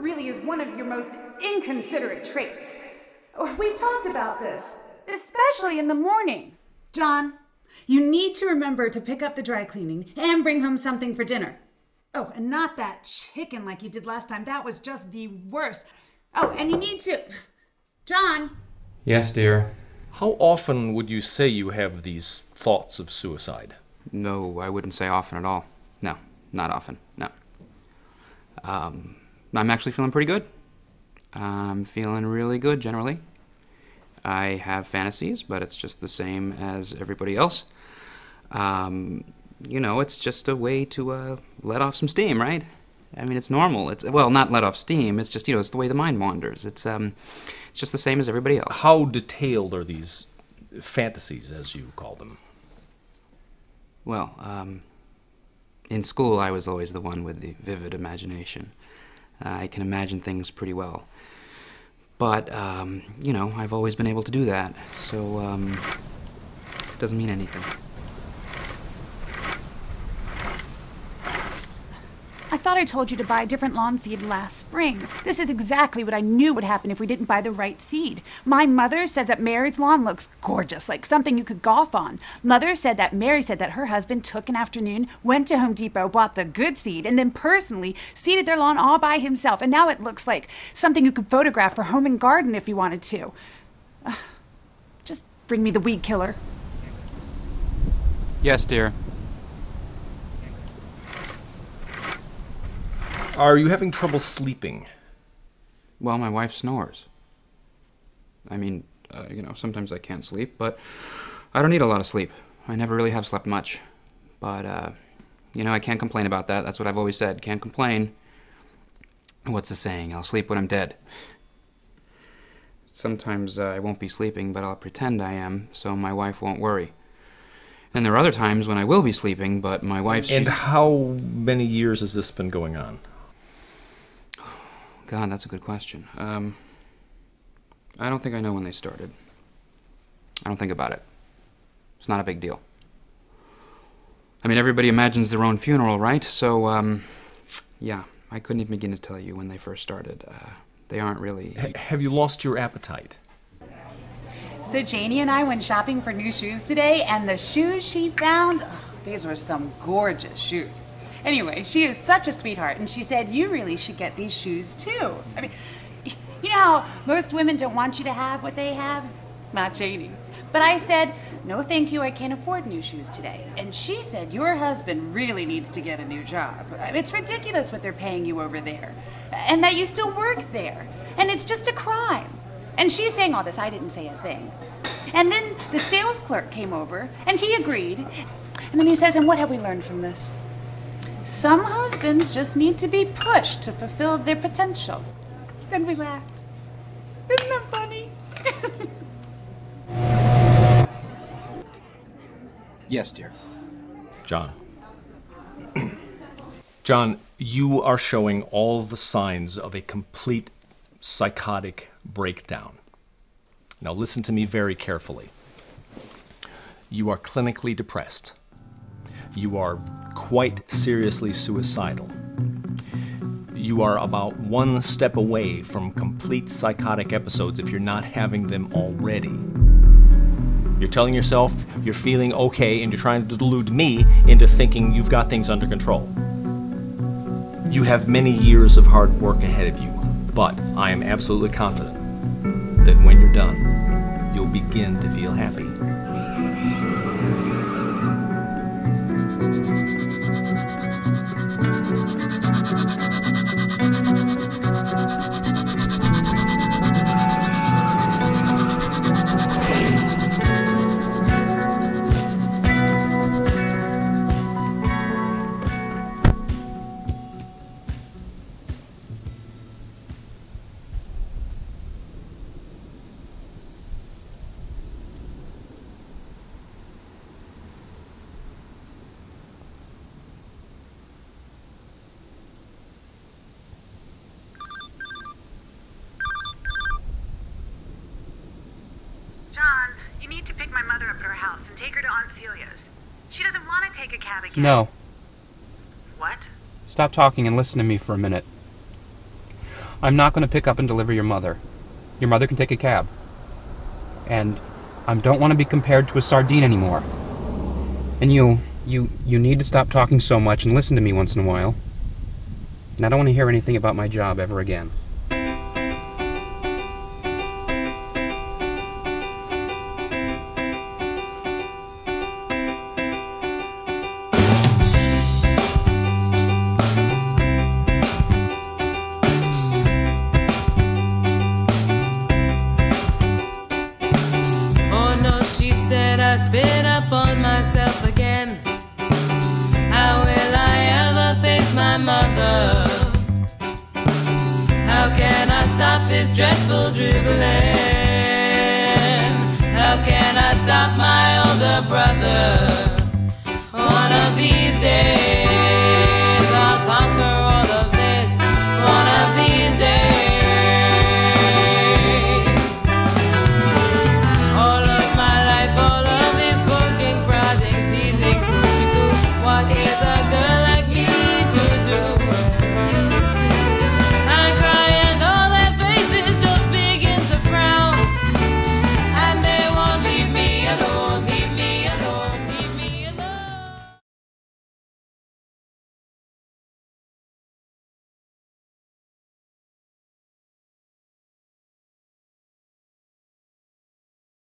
really is one of your most inconsiderate traits. We've talked about this, especially in the morning. John, you need to remember to pick up the dry cleaning and bring home something for dinner. Oh, and not that chicken like you did last time. That was just the worst. Oh, and you need to... John? Yes, dear. How often would you say you have these thoughts of suicide? No, I wouldn't say often at all. No, not often, no. I'm actually feeling pretty good. I'm feeling really good, generally. I have fantasies, but it's just the same as everybody else. You know, it's just a way to let off some steam, right? I mean, it's normal. Well, not let off steam. It's just, it's the way the mind wanders. It's just the same as everybody else. How detailed are these fantasies, as you call them? Well, in school, I was always the one with the vivid imagination. I can imagine things pretty well. But, I've always been able to do that, so, it doesn't mean anything. I thought I told you to buy a different lawn seed last spring. This is exactly what I knew would happen if we didn't buy the right seed. My mother said that Mary's lawn looks gorgeous, like something you could golf on. Mary said that her husband took an afternoon, went to Home Depot, bought the good seed, and then personally seeded their lawn all by himself. And now it looks like something you could photograph for home and garden if you wanted to. Just bring me the weed killer. Yes, dear. Are you having trouble sleeping? Well, my wife snores. I mean, sometimes I can't sleep, but I don't need a lot of sleep. I never really have slept much. But, I can't complain about that. That's what I've always said. Can't complain. What's the saying? I'll sleep when I'm dead. Sometimes I won't be sleeping, but I'll pretend I am, so my wife won't worry. And there are other times when I will be sleeping, but my wife... And how many years has this been going on? God, that's a good question. I don't think I know when they started. I don't think about it. It's not a big deal. I mean, everybody imagines their own funeral, right? So, yeah, I couldn't even begin to tell you when they first started. They aren't really... Have you lost your appetite? So Janie and I went shopping for new shoes today, and the shoes she found, these were some gorgeous shoes. Anyway, she is such a sweetheart, and she said, you really should get these shoes too. I mean, you know how most women don't want you to have what they have? Not Janie. But I said, no thank you, I can't afford new shoes today. And she said, your husband really needs to get a new job. It's ridiculous what they're paying you over there. And that you still work there. And it's just a crime. And she's saying all this, I didn't say a thing. And then the sales clerk came over, and he agreed. And then he says, and what have we learned from this? Some husbands just need to be pushed to fulfill their potential. Then we laughed. Isn't that funny? Yes, dear. John. John, you are showing all the signs of a complete psychotic breakdown. Now listen to me very carefully. You are clinically depressed. You are quite seriously suicidal. You are about one step away from complete psychotic episodes if you're not having them already. You're telling yourself you're feeling okay, and you're trying to delude me into thinking you've got things under control. You have many years of hard work ahead of you, but I am absolutely confident that when you're done, you'll begin to feel happy. You need to pick my mother up at her house and take her to Aunt Celia's. She doesn't want to take a cab again. No. What? Stop talking and listen to me for a minute. I'm not going to pick up and deliver your mother. Your mother can take a cab. And I don't want to be compared to a sardine anymore. And you need to stop talking so much and listen to me once in a while. And I don't want to hear anything about my job ever again. I spit up on myself again. How will I ever face my mother? How can I stop this dreadful dribbling? How can I stop my older brother? One of these